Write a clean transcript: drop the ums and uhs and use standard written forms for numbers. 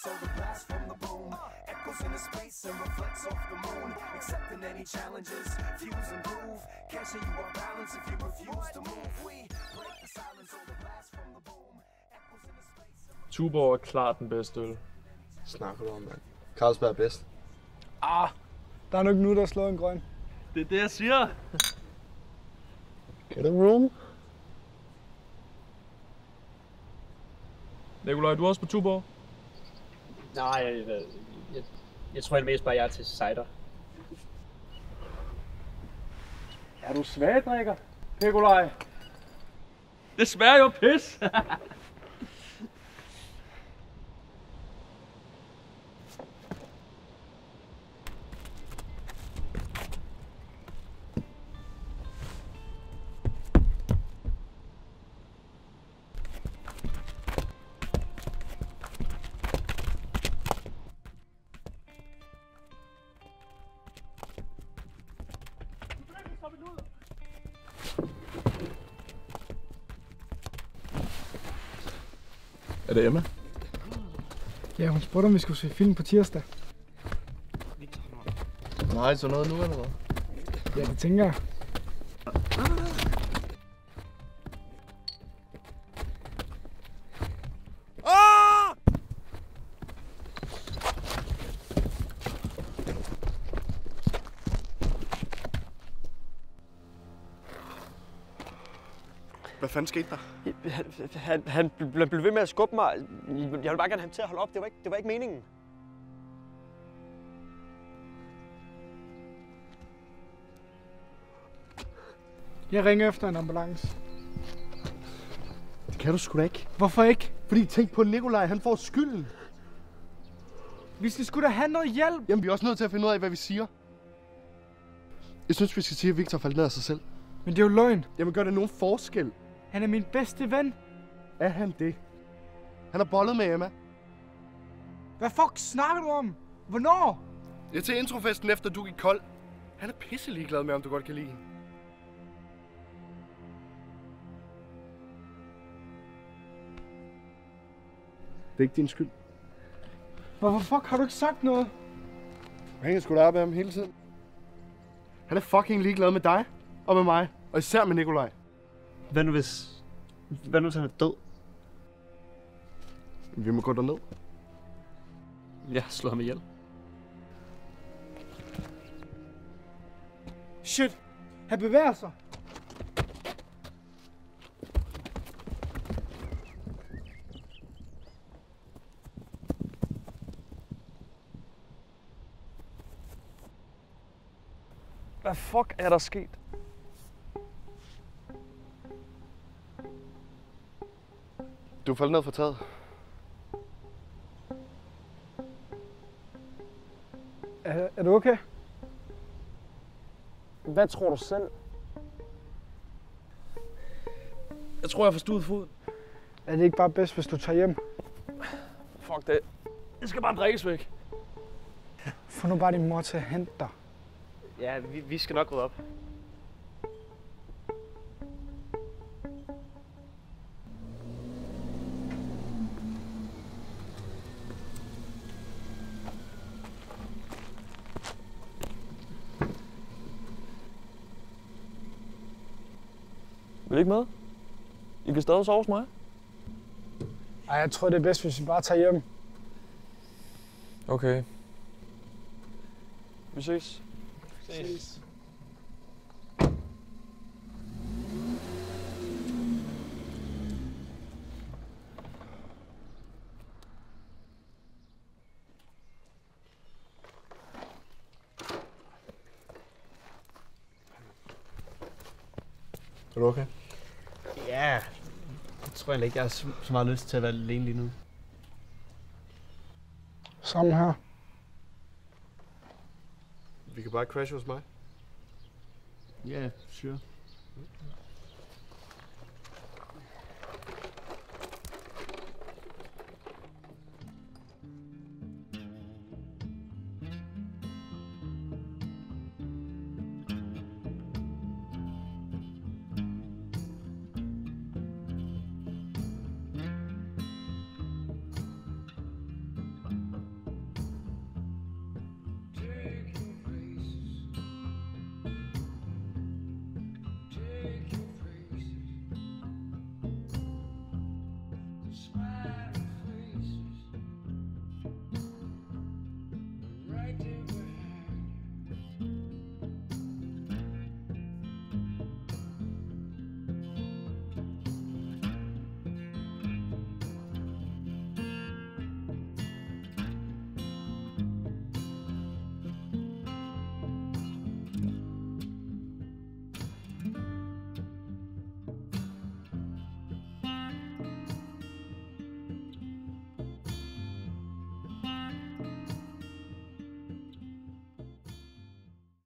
silence or the blast from the boom echoes into space and reflects off the moon. Accepting any challenges, fuse and groove. Can't show you our balance if you refuse to move. We break the silence or the blast from the boom echoes into space. Tuborg er klart den bedste øl. Snakker du om, mand? Carlsberg er bedst. Der er nok nu, der slår en grøn. Det er det, jeg siger. Get a room. Nikolaj, du er også på Tuborg? Nej, jeg tror mest bare, jeg er til cider. Er du svagdrikker, Nikolaj? Det smager jo pis. Er det Emma? Ja, hun spurgte, om vi skulle se film på tirsdag. Nej, så noget nu eller hvad? Ja, det tænker jeg. Hvad fanden skete der? Han blev ved med at skubbe mig. Jeg ville bare gerne have ham til at holde op. Det var ikke meningen. Jeg ringer efter en ambulance. Det kan du sgu da ikke. Hvorfor ikke? Fordi tænk på Nikolaj, han får skylden. Vi skal sgu da have noget hjælp. Jamen, vi er også nødt til at finde ud af, hvad vi siger. Jeg synes, vi skal sige, at Victor faldt ned af sig selv. Men det er jo løgn. Jamen, gør det nogen forskel? Han er min bedste ven. Er han det? Han har bollet med Emma. Hvad fuck snakker du om? Hvornår? Det er til introfesten, efter du gik kold. Han er pisse ligeglad med, om du godt kan lide hende. Det er ikke din skyld. Hvorfor fuck har du ikke sagt noget? Han hænger sgu da op med ham hele tiden. Han er fucking ligeglad med dig og med mig. Og især med Nikolaj. Hvad nu hvis han er død? Vi må gå derned. Jeg slår ham ihjel. Shit, han bevæger sig. Hvad fuck er der sket? Du er faldet ned fra taget. Er du okay? Hvad tror du selv? Jeg tror, jeg har forstuet foden. Er det ikke bare bedst, hvis du tager hjem? Fuck det. Det skal bare drikkes væk. Få nu bare din mor til at hente dig. Ja, vi skal nok rydde op. Vil I ikke med? I kan stadig sove hos mig. Ej, jeg tror, det er bedst, hvis vi bare tager hjem. Okay. Vi ses. Ses. Er du okay? Ja, jeg tror egentlig ikke, jeg har så meget lyst til at være alene lige nu. Sammen her. Vi kan bare crashe hos mig. Ja, sure.